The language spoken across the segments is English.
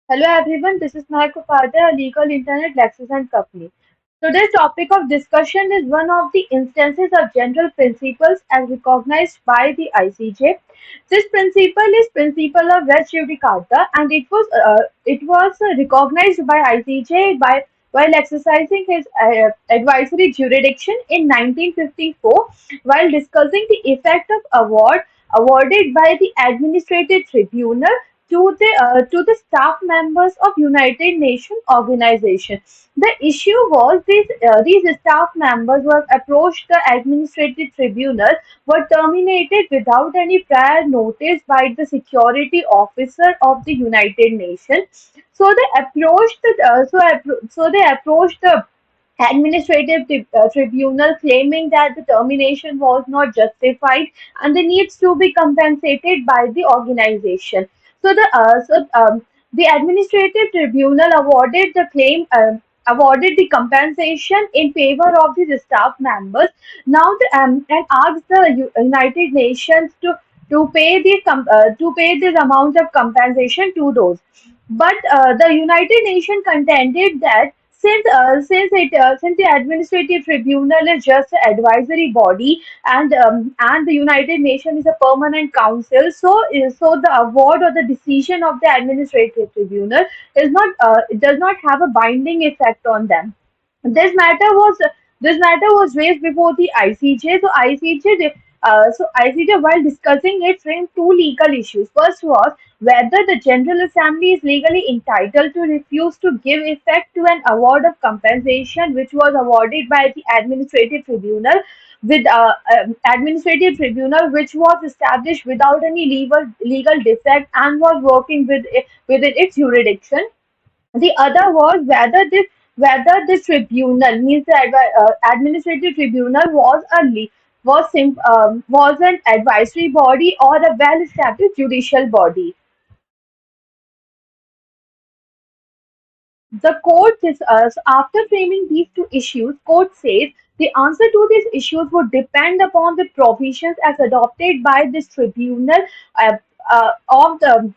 Hello everyone, this is Mahek, a legal internet LEXIS and company. Today's topic of discussion is one of the instances of general principles as recognized by the ICJ. This principle is principle of res judicata, and it was recognized by ICJ by while exercising his advisory jurisdiction in 1954 while discussing the effect of awarded by the administrative tribunal to the staff members of United Nations organization. The issue was these staff members were approached the administrative tribunal were terminated without any prior notice by the security officer of the United Nations. So they approached the tribunal claiming that the termination was not justified and the needs to be compensated by the organization. The administrative tribunal awarded the compensation in favor of the staff members. And asked the United Nations to pay this amount of compensation to those. But the United Nations contended that since the administrative tribunal is just an advisory body and the United Nations is a permanent council, so the award or the decision of the administrative tribunal is not it does not have a binding effect on them. This matter was this matter was raised before the ICJ. ICJ, while discussing it, framed two legal issues. First was whether the General Assembly is legally entitled to refuse to give effect to an award of compensation which was awarded by the administrative tribunal which was established without any legal defect and was working within its jurisdiction. The other was whether this tribunal means the administrative tribunal was an advisory body or a well-established judicial body. The court is after framing these two issues, court says the answer to these issues would depend upon the provisions as adopted by this tribunal uh, of the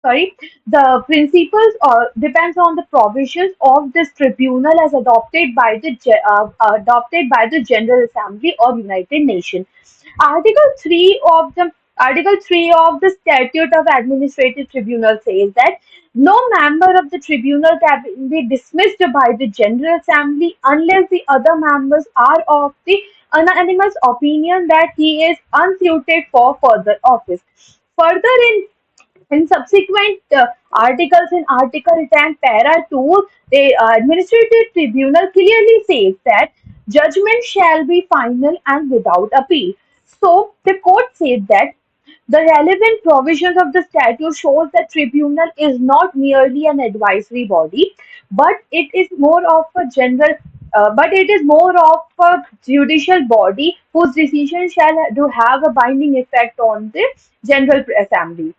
sorry the principles depends on the provisions of this tribunal as adopted by the General Assembly or United Nations. Article 3 of the Article 3 of the Statute of Administrative Tribunal says that no member of the tribunal can be dismissed by the General Assembly unless the other members are of the unanimous opinion that he is unsuited for further office. Further, in subsequent articles in Article 10, Para 2, the Administrative Tribunal clearly says that judgment shall be final and without appeal. So, the court said that the relevant provisions of the statute shows that tribunal is not merely an advisory body, but it is more of a judicial body whose decision shall do have a binding effect on the General Assembly.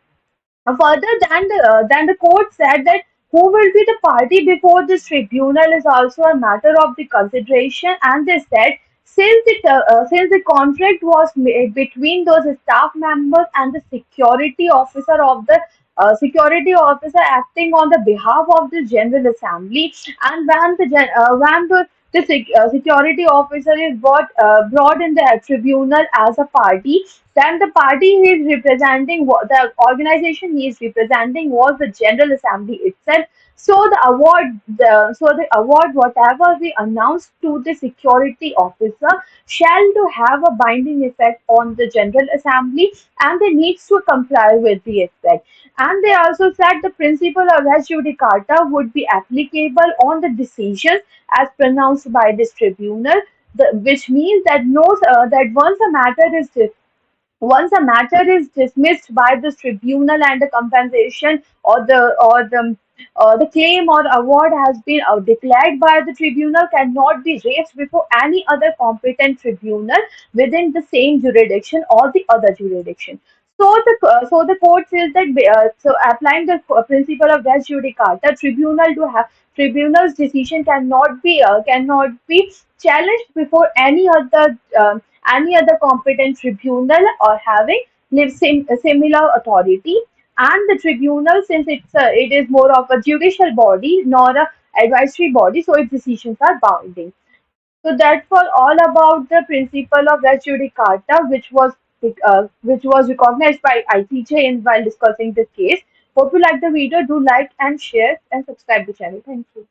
Further than the court said that who will be the party before this tribunal is also a matter of the consideration, and they said since the contract was made between those staff members and the security officer acting on the behalf of the General Assembly, and when the security officer is brought in the tribunal as a party, then the party he is representing, the organization he is representing was the General Assembly itself. So the award, whatever we announce to the security officer, shall to have a binding effect on the General Assembly, and they needs to comply with the effect. And they also said the principle of res judicata would be applicable on the decisions as pronounced by this tribunal, which means that that once a matter is dismissed by this tribunal and the compensation or the claim or award has been declared by the tribunal cannot be raised before any other competent tribunal within the same jurisdiction or the other jurisdiction. So the court says that applying the principle of res judicata, tribunal's decision cannot be challenged before any other competent tribunal or having similar authority. And the tribunal, since it is more of a judicial body, nor a advisory body, so its decisions are binding. So that's all about the principle of res judicata, which was recognized by ICJ in while discussing this case. Hope you like the video. Do like and share and subscribe the channel. Thank you.